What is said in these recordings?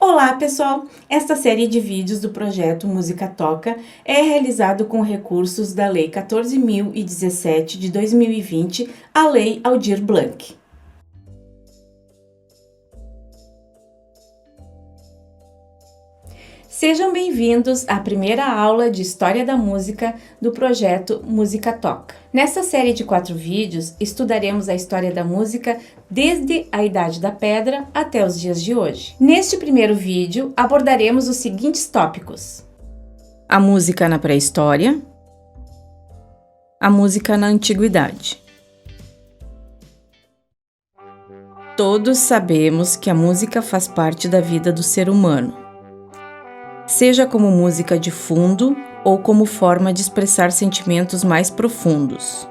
Olá pessoal! Esta série de vídeos do projeto Música Toca é realizado com recursos da Lei 14.017 de 2020, a Lei Aldir Blanc. Sejam bem-vindos à primeira aula de História da Música do projeto Música Toca. Nesta série de 4 vídeos, estudaremos a história da música desde a Idade da Pedra até os dias de hoje. Neste primeiro vídeo, abordaremos os seguintes tópicos: a música na pré-história, a música na antiguidade. Todos sabemos que a música faz parte da vida do ser humano, seja como música de fundo ou como forma de expressar sentimentos mais profundos.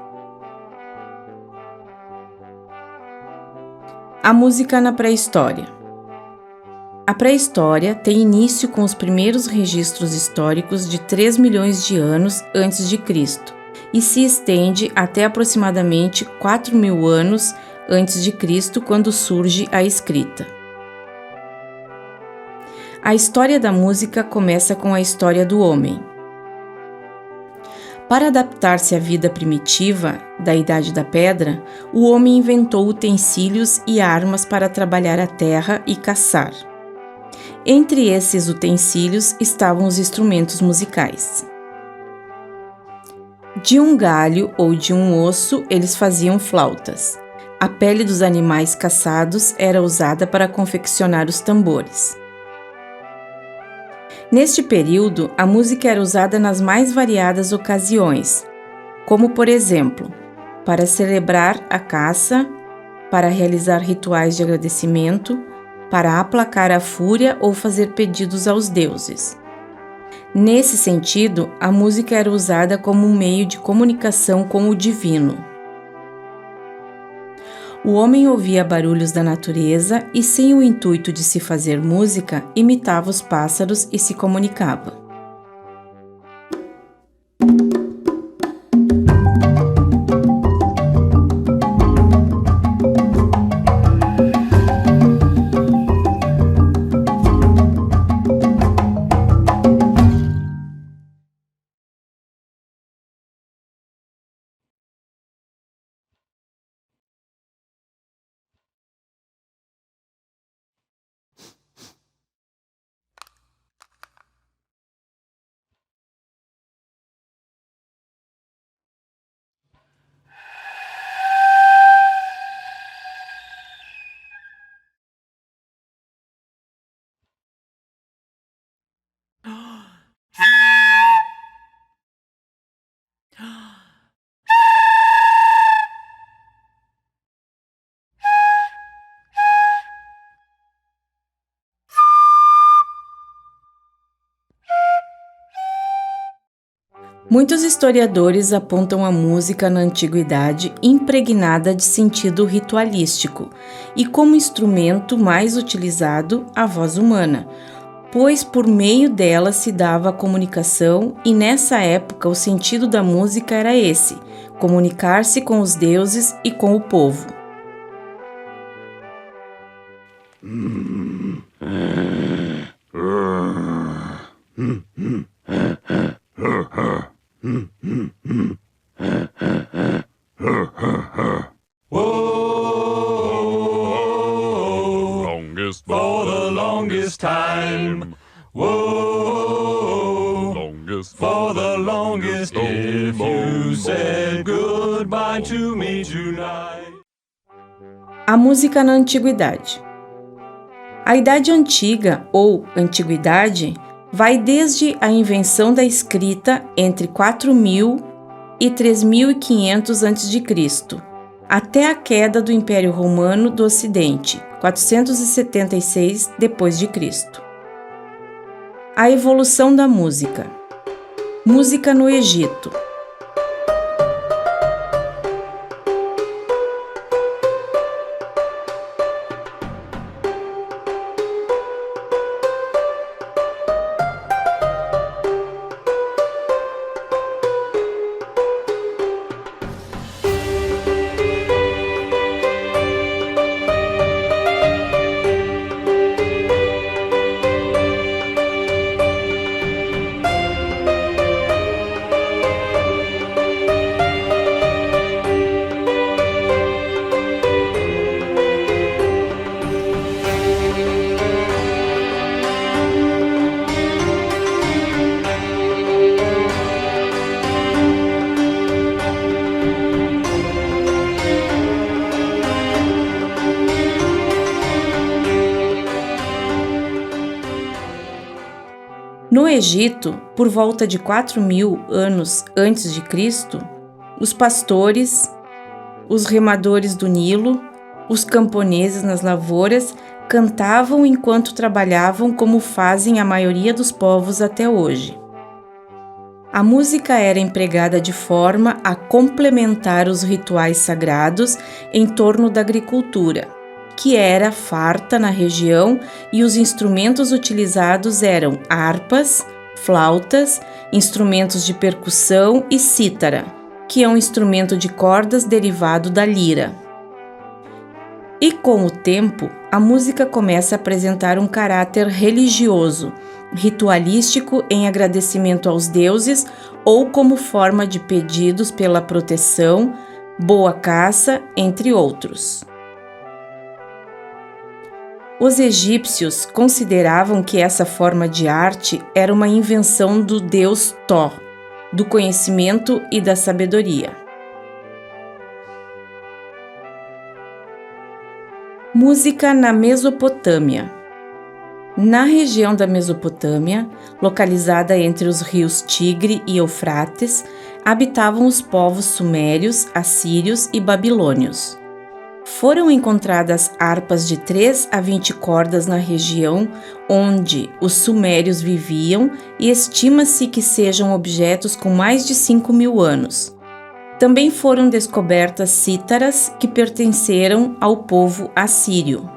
A música na pré-história. A pré-história tem início com os primeiros registros históricos de 3 milhões de anos antes de Cristo e se estende até aproximadamente 4.000 anos antes de Cristo, quando surge a escrita. A história da música começa com a história do homem. Para adaptar-se à vida primitiva da Idade da Pedra, o homem inventou utensílios e armas para trabalhar a terra e caçar. Entre esses utensílios estavam os instrumentos musicais. De um galho ou de um osso, eles faziam flautas. A pele dos animais caçados era usada para confeccionar os tambores. Neste período, a música era usada nas mais variadas ocasiões, como, por exemplo, para celebrar a caça, para realizar rituais de agradecimento, para aplacar a fúria ou fazer pedidos aos deuses. Nesse sentido, a música era usada como um meio de comunicação com o divino. O homem ouvia barulhos da natureza e, sem o intuito de se fazer música, imitava os pássaros e se comunicava. Muitos historiadores apontam a música na antiguidade impregnada de sentido ritualístico e como instrumento mais utilizado a voz humana, pois por meio dela se dava a comunicação e nessa época o sentido da música era esse: comunicar-se com os deuses e com o povo. For the longest time. Whoa, for the longest. If you said goodbye to me tonight. A música na antiguidade. A Idade Antiga, ou Antiguidade, vai desde a invenção da escrita entre 4.000 e 3.500 a.C., até a queda do Império Romano do Ocidente, 476 d.C. A evolução da música. Música no Egito. Egito, por volta de 4.000 anos antes de Cristo, os pastores, os remadores do Nilo, os camponeses nas lavouras cantavam enquanto trabalhavam, como fazem a maioria dos povos até hoje. A música era empregada de forma a complementar os rituais sagrados em torno da agricultura, que era farta na região, e os instrumentos utilizados eram harpas, flautas, instrumentos de percussão e cítara, que é um instrumento de cordas derivado da lira. E com o tempo, a música começa a apresentar um caráter religioso, ritualístico em agradecimento aos deuses ou como forma de pedidos pela proteção, boa caça, entre outros. Os egípcios consideravam que essa forma de arte era uma invenção do deus Tó, do conhecimento e da sabedoria. Música na Mesopotâmia. Na região da Mesopotâmia, localizada entre os rios Tigre e Eufrates, habitavam os povos sumérios, assírios e babilônios. Foram encontradas harpas de 3 a 20 cordas na região onde os sumérios viviam, e estima-se que sejam objetos com mais de 5.000 anos. Também foram descobertas cítaras que pertenceram ao povo assírio.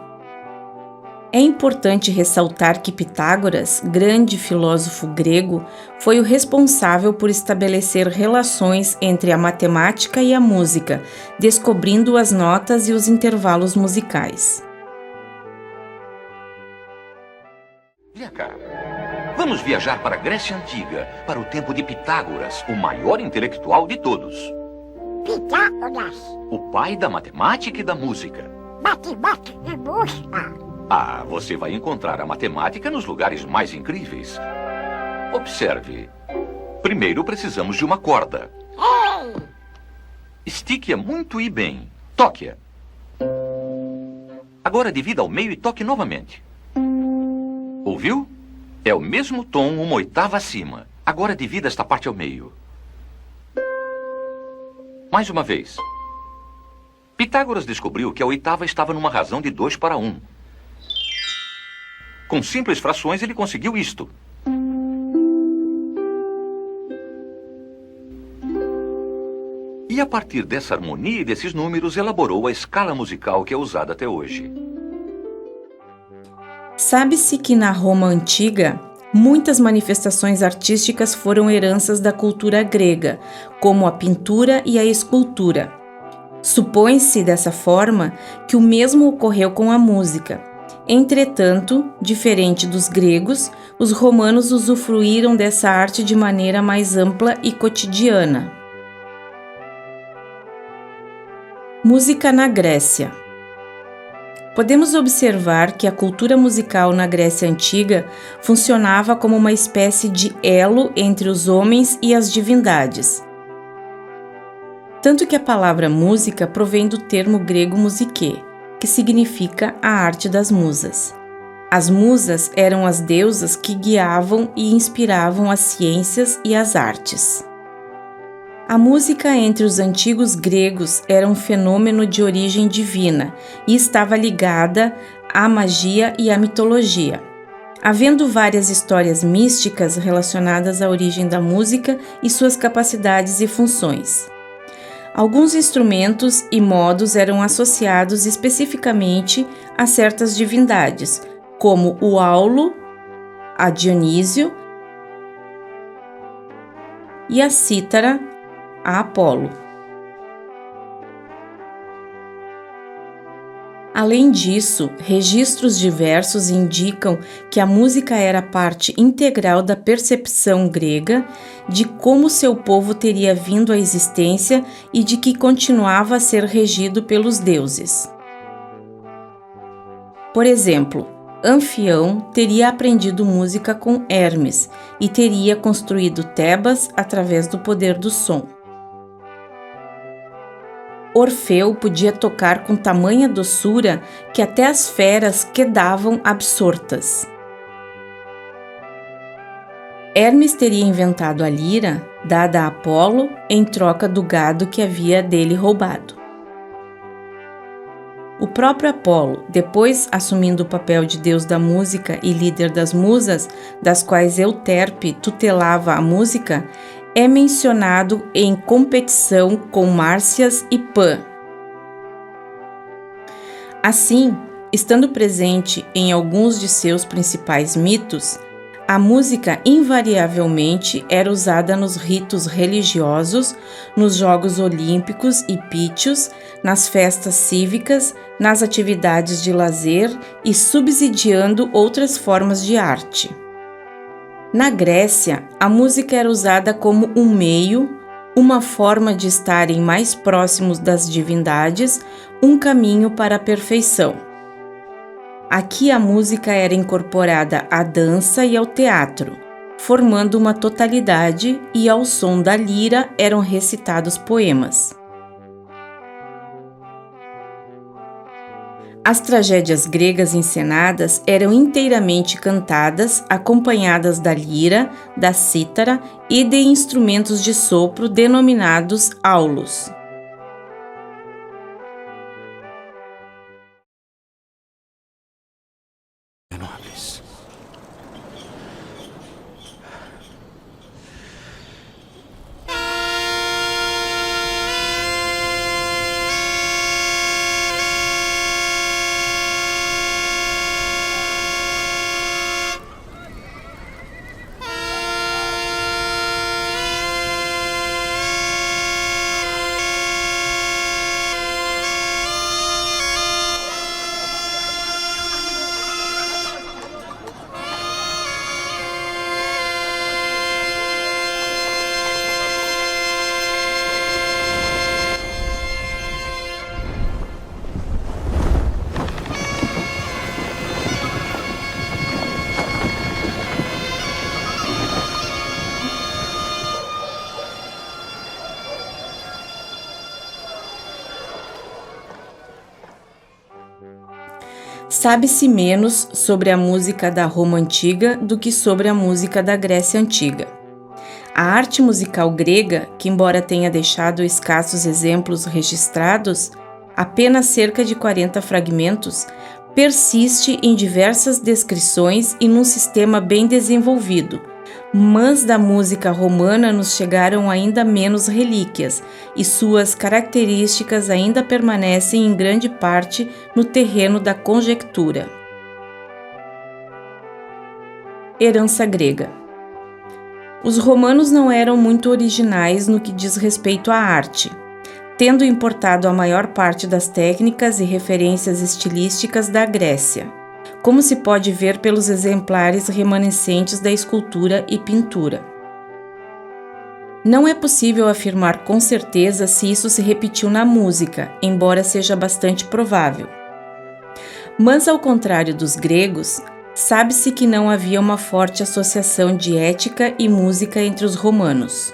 É importante ressaltar que Pitágoras, grande filósofo grego, foi o responsável por estabelecer relações entre a matemática e a música, descobrindo as notas e os intervalos musicais. Vem cá. Vamos viajar para a Grécia Antiga, para o tempo de Pitágoras, o maior intelectual de todos. Pitágoras. O pai da matemática e da música. Matemática e música. Ah, você vai encontrar a matemática nos lugares mais incríveis. Observe. Primeiro precisamos de uma corda. Ei! Estique-a muito e bem. Toque-a. Agora divida ao meio e toque novamente. Ouviu? É o mesmo tom, uma oitava acima. Agora divida esta parte ao meio. Mais uma vez. Pitágoras descobriu que a oitava estava numa razão de 2 para 1. Com simples frações, ele conseguiu isto. E a partir dessa harmonia e desses números, elaborou a escala musical que é usada até hoje. Sabe-se que na Roma antiga, muitas manifestações artísticas foram heranças da cultura grega, como a pintura e a escultura. Supõe-se, dessa forma, que o mesmo ocorreu com a música. Entretanto, diferente dos gregos, os romanos usufruíram dessa arte de maneira mais ampla e cotidiana. Música na Grécia. Podemos observar que a cultura musical na Grécia Antiga funcionava como uma espécie de elo entre os homens e as divindades. Tanto que a palavra música provém do termo grego musique, que significa a arte das musas. As musas eram as deusas que guiavam e inspiravam as ciências e as artes. A música entre os antigos gregos era um fenômeno de origem divina e estava ligada à magia e à mitologia, havendo várias histórias místicas relacionadas à origem da música e suas capacidades e funções. Alguns instrumentos e modos eram associados especificamente a certas divindades, como o aulo, a Dionísio, e a cítara, a Apolo. Além disso, registros diversos indicam que a música era parte integral da percepção grega de como seu povo teria vindo à existência e de que continuava a ser regido pelos deuses. Por exemplo, Anfião teria aprendido música com Hermes e teria construído Tebas através do poder do som. Orfeu podia tocar com tamanha doçura que até as feras quedavam absortas. Hermes teria inventado a lira, dada a Apolo, em troca do gado que havia dele roubado. O próprio Apolo, depois assumindo o papel de deus da música e líder das musas, das quais Euterpe tutelava a música, é mencionado em competição com Márcias e Pan. Assim, estando presente em alguns de seus principais mitos, a música invariavelmente era usada nos ritos religiosos, nos Jogos Olímpicos e Pítios, nas festas cívicas, nas atividades de lazer e subsidiando outras formas de arte. Na Grécia, a música era usada como um meio, uma forma de estarem mais próximos das divindades, um caminho para a perfeição. Aqui a música era incorporada à dança e ao teatro, formando uma totalidade, e ao som da lira eram recitados poemas. As tragédias gregas encenadas eram inteiramente cantadas, acompanhadas da lira, da cítara e de instrumentos de sopro denominados aulos. Sabe-se menos sobre a música da Roma Antiga do que sobre a música da Grécia Antiga. A arte musical grega, que embora tenha deixado escassos exemplos registrados, apenas cerca de 40 fragmentos, persiste em diversas descrições e num sistema bem desenvolvido, mas da música romana nos chegaram ainda menos relíquias, e suas características ainda permanecem em grande parte no terreno da conjectura. Herança grega. Os romanos não eram muito originais no que diz respeito à arte, tendo importado a maior parte das técnicas e referências estilísticas da Grécia, como se pode ver pelos exemplares remanescentes da escultura e pintura. Não é possível afirmar com certeza se isso se repetiu na música, embora seja bastante provável. Mas, ao contrário dos gregos, sabe-se que não havia uma forte associação de ética e música entre os romanos.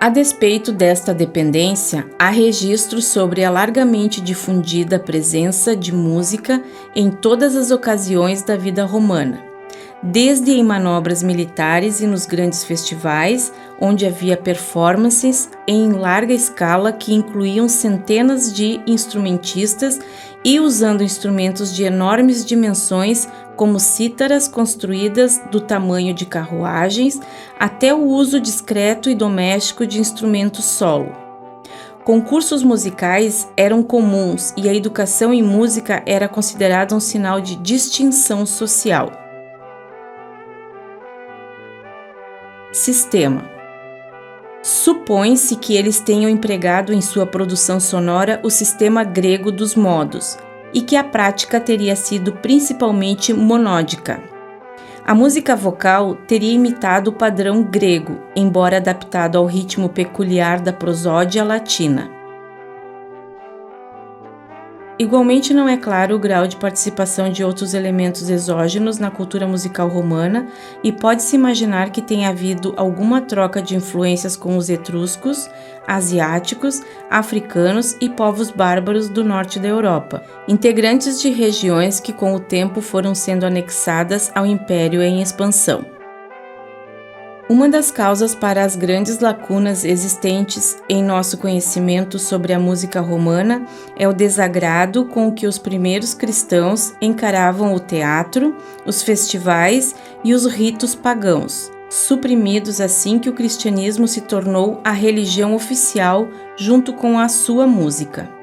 A despeito desta dependência, há registros sobre a largamente difundida presença de música em todas as ocasiões da vida romana, desde em manobras militares e nos grandes festivais, onde havia performances em larga escala que incluíam centenas de instrumentistas e usando instrumentos de enormes dimensões, como cítaras construídas do tamanho de carruagens, até o uso discreto e doméstico de instrumentos solo. Concursos musicais eram comuns e a educação em música era considerada um sinal de distinção social. Sistema. Supõe-se que eles tenham empregado em sua produção sonora o sistema grego dos modos, e que a prática teria sido principalmente monódica. A música vocal teria imitado o padrão grego, embora adaptado ao ritmo peculiar da prosódia latina. Igualmente não é claro o grau de participação de outros elementos exógenos na cultura musical romana e pode-se imaginar que tenha havido alguma troca de influências com os etruscos, asiáticos, africanos e povos bárbaros do norte da Europa, integrantes de regiões que com o tempo foram sendo anexadas ao império em expansão. Uma das causas para as grandes lacunas existentes em nosso conhecimento sobre a música romana é o desagrado com que os primeiros cristãos encaravam o teatro, os festivais e os ritos pagãos, suprimidos assim que o cristianismo se tornou a religião oficial junto com a sua música.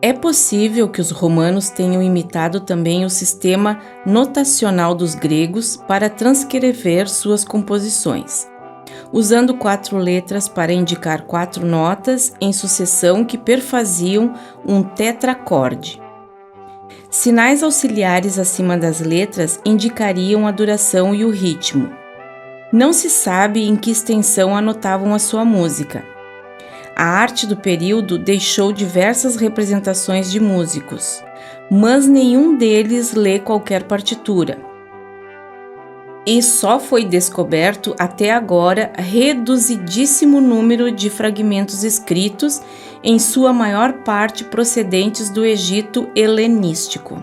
É possível que os romanos tenham imitado também o sistema notacional dos gregos para transcrever suas composições, usando 4 letras para indicar 4 notas em sucessão que perfaziam um tetracorde. Sinais auxiliares acima das letras indicariam a duração e o ritmo. Não se sabe em que extensão anotavam a sua música. A arte do período deixou diversas representações de músicos, mas nenhum deles lê qualquer partitura. E só foi descoberto até agora reduzidíssimo número de fragmentos escritos, em sua maior parte procedentes do Egito helenístico,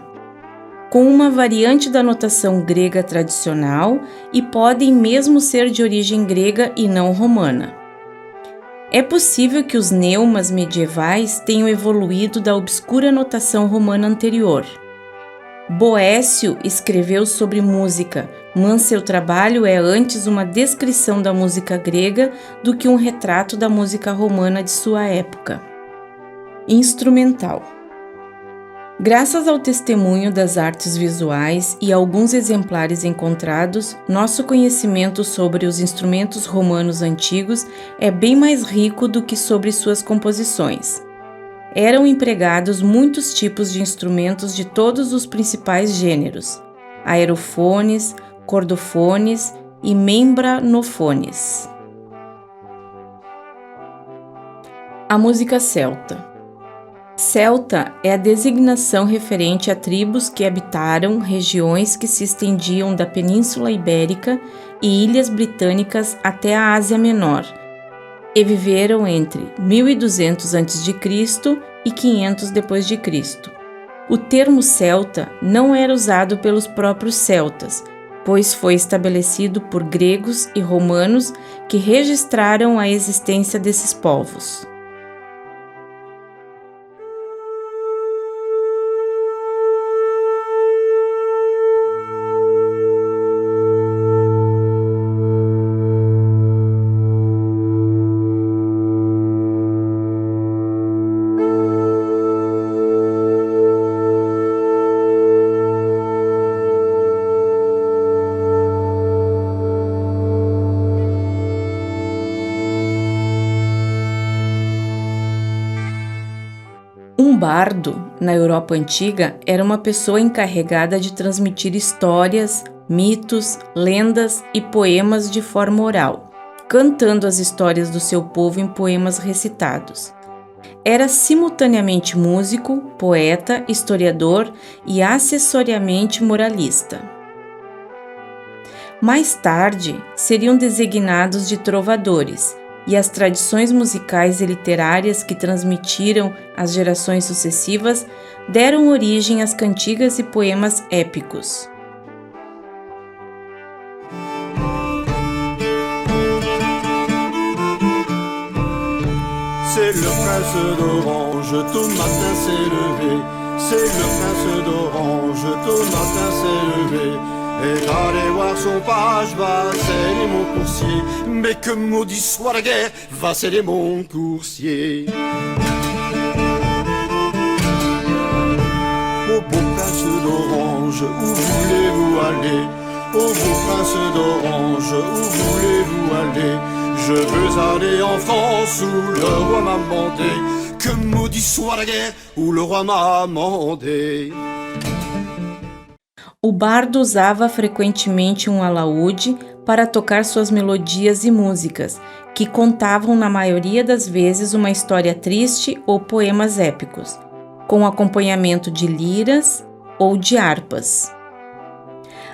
com uma variante da notação grega tradicional e podem mesmo ser de origem grega e não romana. É possível que os neumas medievais tenham evoluído da obscura notação romana anterior. Boécio escreveu sobre música, mas seu trabalho é antes uma descrição da música grega do que um retrato da música romana de sua época. Instrumental. Graças ao testemunho das artes visuais e alguns exemplares encontrados, nosso conhecimento sobre os instrumentos romanos antigos é bem mais rico do que sobre suas composições. Eram empregados muitos tipos de instrumentos de todos os principais gêneros: aerofones, cordofones e membranofones. A música celta. Celta é a designação referente a tribos que habitaram regiões que se estendiam da Península Ibérica e ilhas britânicas até a Ásia Menor, e viveram entre 1200 a.C. e 500 d.C. O termo celta não era usado pelos próprios celtas, pois foi estabelecido por gregos e romanos que registraram a existência desses povos. Um bardo, na Europa antiga, era uma pessoa encarregada de transmitir histórias, mitos, lendas e poemas de forma oral, cantando as histórias do seu povo em poemas recitados. Era simultaneamente músico, poeta, historiador e acessoriamente moralista. Mais tarde, seriam designados de trovadores, e as tradições musicais e literárias que transmitiram às gerações sucessivas deram origem às cantigas e poemas épicos. C'est le prince d'Orange, tout matin s'est levé. C'est le prince d'Orange, tout matin s'est levé. Et d'aller voir son page, va sceller mon coursier. Mais que maudit soit la guerre, va sceller mon coursier. Ô beau prince d'Orange, où voulez-vous aller? Ô beau prince d'Orange, où voulez-vous aller? Je veux aller en France où le roi m'a mandé. Que maudit soit la guerre où le roi m'a mandé. O bardo usava frequentemente um alaúde para tocar suas melodias e músicas, que contavam na maioria das vezes uma história triste ou poemas épicos, com acompanhamento de liras ou de harpas.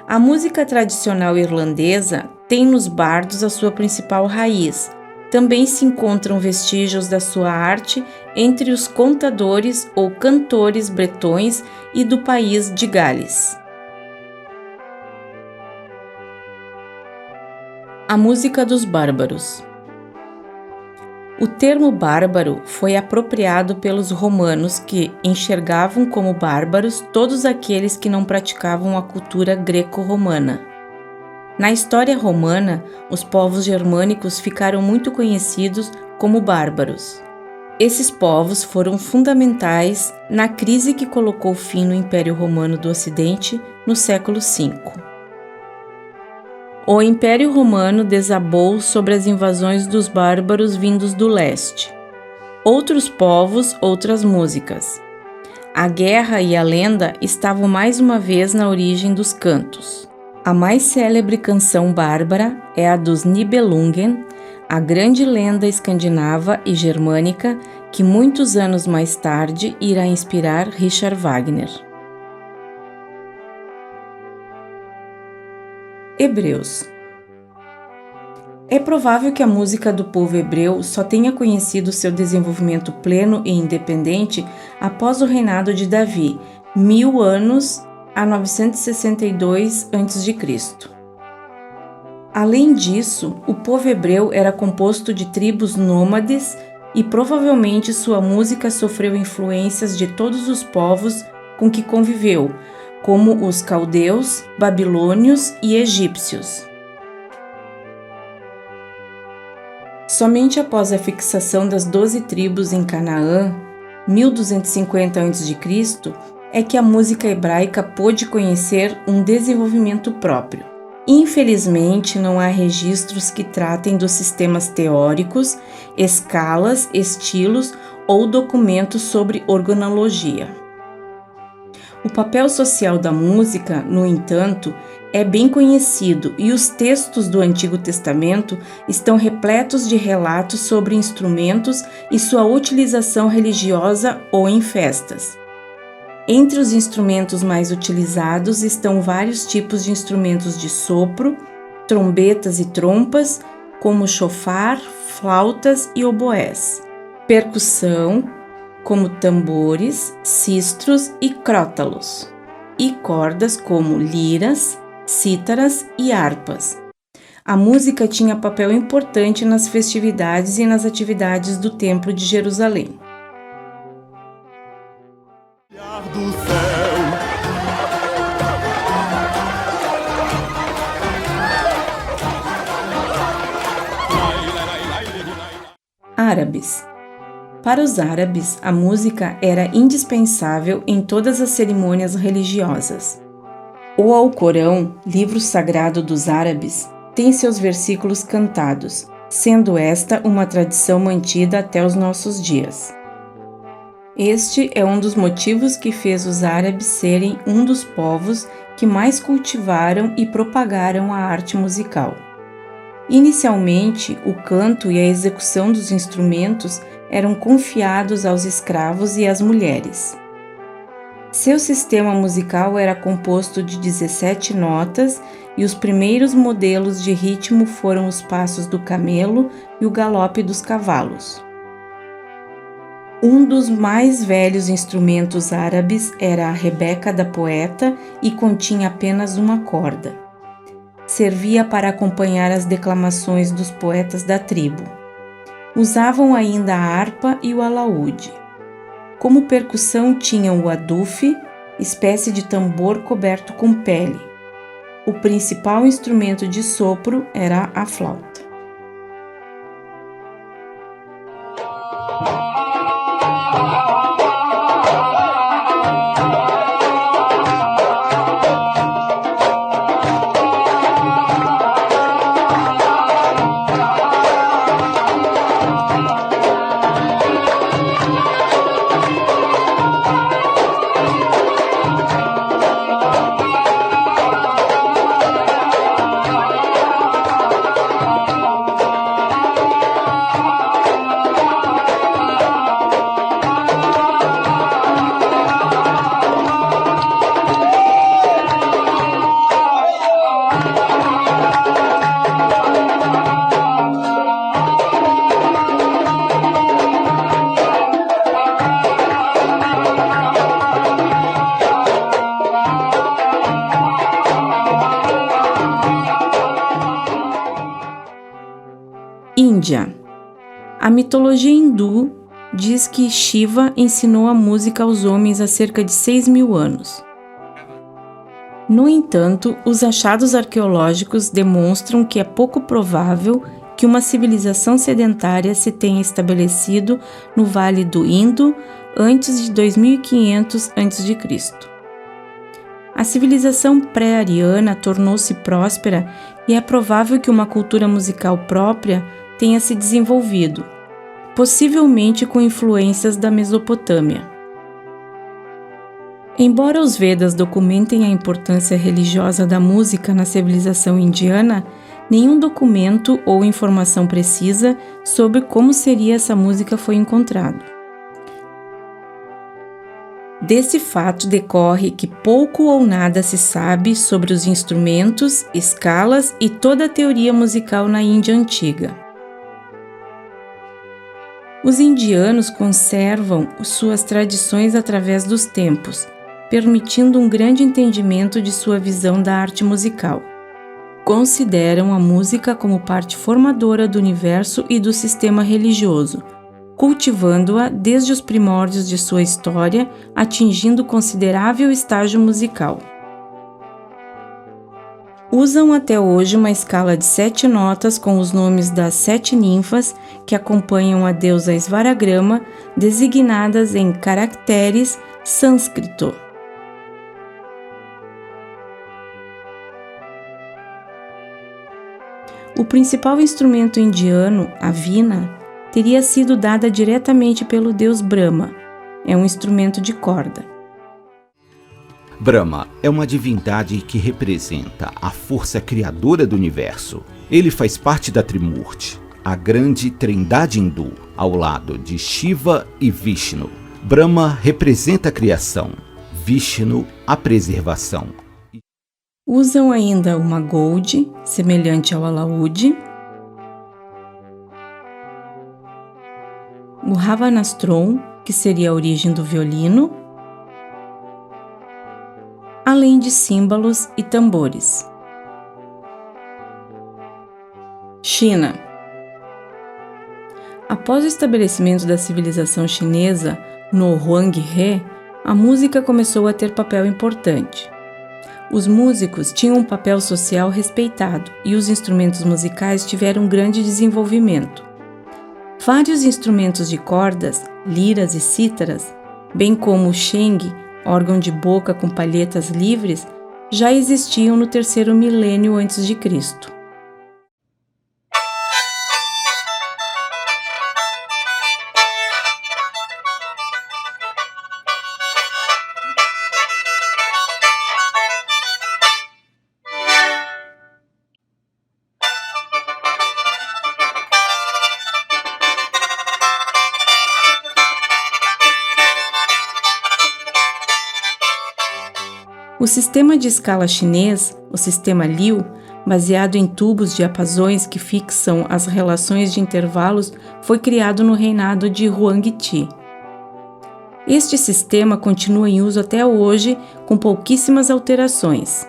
A música tradicional irlandesa tem nos bardos a sua principal raiz. Também se encontram vestígios da sua arte entre os contadores ou cantores bretões e do país de Gales. A música dos bárbaros. O termo bárbaro foi apropriado pelos romanos que enxergavam como bárbaros todos aqueles que não praticavam a cultura greco-romana. Na história romana, os povos germânicos ficaram muito conhecidos como bárbaros. Esses povos foram fundamentais na crise que colocou fim no Império Romano do Ocidente no século V. O Império Romano desabou sobre as invasões dos bárbaros vindos do leste. Outros povos, outras músicas. A guerra e a lenda estavam mais uma vez na origem dos cantos. A mais célebre canção bárbara é a dos Nibelungen, a grande lenda escandinava e germânica que muitos anos mais tarde irá inspirar Richard Wagner. Hebreus. É provável que a música do povo hebreu só tenha conhecido seu desenvolvimento pleno e independente após o reinado de Davi, 1000 anos a 962 a.C. Além disso, o povo hebreu era composto de tribos nômades e provavelmente sua música sofreu influências de todos os povos com que conviveu, como os caldeus, babilônios e egípcios. Somente após a fixação das 12 tribos em Canaã, 1250 a.C., é que a música hebraica pôde conhecer um desenvolvimento próprio. Infelizmente, não há registros que tratem dos sistemas teóricos, escalas, estilos ou documentos sobre organologia. O papel social da música, no entanto, é bem conhecido e os textos do Antigo Testamento estão repletos de relatos sobre instrumentos e sua utilização religiosa ou em festas. Entre os instrumentos mais utilizados estão vários tipos de instrumentos de sopro, trombetas e trompas, como chofar, flautas e oboés, percussão, como tambores, sistros e crótalos, e cordas como liras, cítaras e harpas. A música tinha papel importante nas festividades e nas atividades do Templo de Jerusalém. Do céu. Árabes. Para os árabes, a música era indispensável em todas as cerimônias religiosas. O Alcorão, livro sagrado dos árabes, tem seus versículos cantados, sendo esta uma tradição mantida até os nossos dias. Este é um dos motivos que fez os árabes serem um dos povos que mais cultivaram e propagaram a arte musical. Inicialmente, o canto e a execução dos instrumentos eram confiados aos escravos e às mulheres. Seu sistema musical era composto de 17 notas e os primeiros modelos de ritmo foram os passos do camelo e o galope dos cavalos. Um dos mais velhos instrumentos árabes era a rebeca da poeta e continha apenas uma corda. Servia para acompanhar as declamações dos poetas da tribo. Usavam ainda a harpa e o alaúde. Como percussão tinham o adufe, espécie de tambor coberto com pele. o principal instrumento de sopro era a flauta. Índia. A mitologia hindu diz que Shiva ensinou a música aos homens há cerca de 6.000 anos. No entanto, os achados arqueológicos demonstram que é pouco provável que uma civilização sedentária se tenha estabelecido no Vale do Indo antes de 2500 a.C. A civilização pré-ariana tornou-se próspera e é provável que uma cultura musical própria tenha se desenvolvido, possivelmente com influências da Mesopotâmia. Embora os Vedas documentem a importância religiosa da música na civilização indiana, nenhum documento ou informação precisa sobre como seria essa música foi encontrado. Desse fato decorre que pouco ou nada se sabe sobre os instrumentos, escalas e toda a teoria musical na Índia antiga. Os indianos conservam suas tradições através dos tempos, permitindo um grande entendimento de sua visão da arte musical. Consideram a música como parte formadora do universo e do sistema religioso, cultivando-a desde os primórdios de sua história, atingindo considerável estágio musical. Usam até hoje uma escala de 7 notas com os nomes das 7 ninfas que acompanham a deusa Svaragrama, designadas em caracteres sânscrito. O principal instrumento indiano, a vina, teria sido dada diretamente pelo deus Brahma. É um instrumento de corda. Brahma é uma divindade que representa a força criadora do universo. Ele faz parte da Trimurti, a grande trindade hindu, ao lado de Shiva e Vishnu. Brahma representa a criação, Vishnu a preservação. Usam ainda uma golde, semelhante ao alaúde, o Ravanastron, que seria a origem do violino, além de símbolos e tambores. China. Após o estabelecimento da civilização chinesa no Huanghe, a música começou a ter papel importante. Os músicos tinham um papel social respeitado e os instrumentos musicais tiveram grande desenvolvimento. Vários instrumentos de cordas, liras e cítaras, bem como o sheng, órgão de boca com palhetas livres, já existiam no 3º milênio antes de Cristo. O sistema de escala chinês, o sistema Liu, baseado em tubos de diapasões que fixam as relações de intervalos, foi criado no reinado de Huangdi. Este sistema continua em uso até hoje, com pouquíssimas alterações.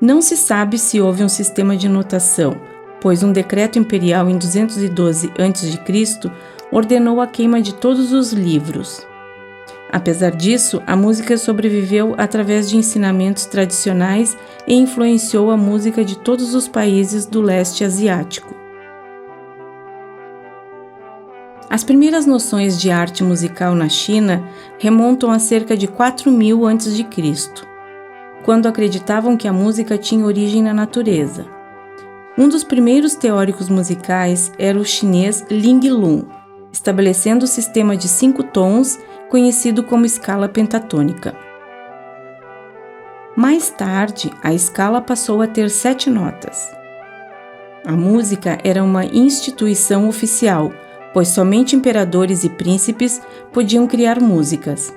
Não se sabe se houve um sistema de notação, pois um decreto imperial em 212 a.C. ordenou a queima de todos os livros. Apesar disso, a música sobreviveu através de ensinamentos tradicionais e influenciou a música de todos os países do leste asiático. As primeiras noções de arte musical na China remontam a cerca de 4000 a.C., quando acreditavam que a música tinha origem na natureza. Um dos primeiros teóricos musicais era o chinês Ling Lun, estabelecendo o sistema de 5 tons, conhecido como escala pentatônica. Mais tarde, a escala passou a ter 7 notas. A música era uma instituição oficial, pois somente imperadores e príncipes podiam criar músicas.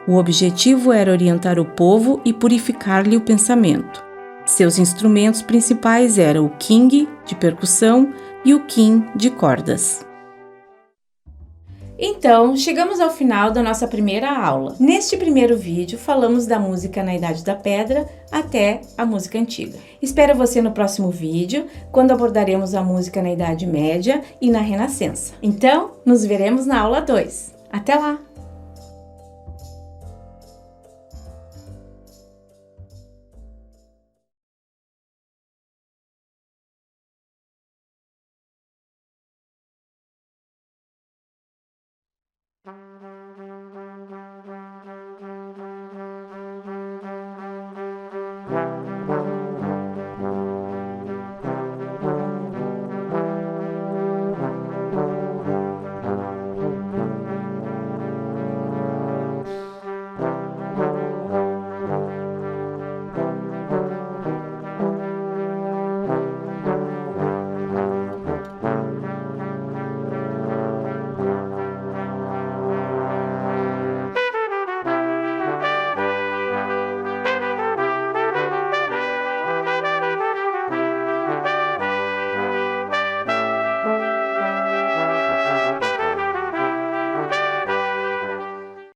O objetivo era orientar o povo e purificar-lhe o pensamento. Seus instrumentos principais eram o qing, de percussão, e o qin, de cordas. Então, chegamos ao final da nossa primeira aula. Neste primeiro vídeo, falamos da música na Idade da Pedra até a música antiga. Espero você no próximo vídeo, quando abordaremos a música na Idade Média e na Renascença. Então, nos veremos na aula 2. Até lá! Thank you.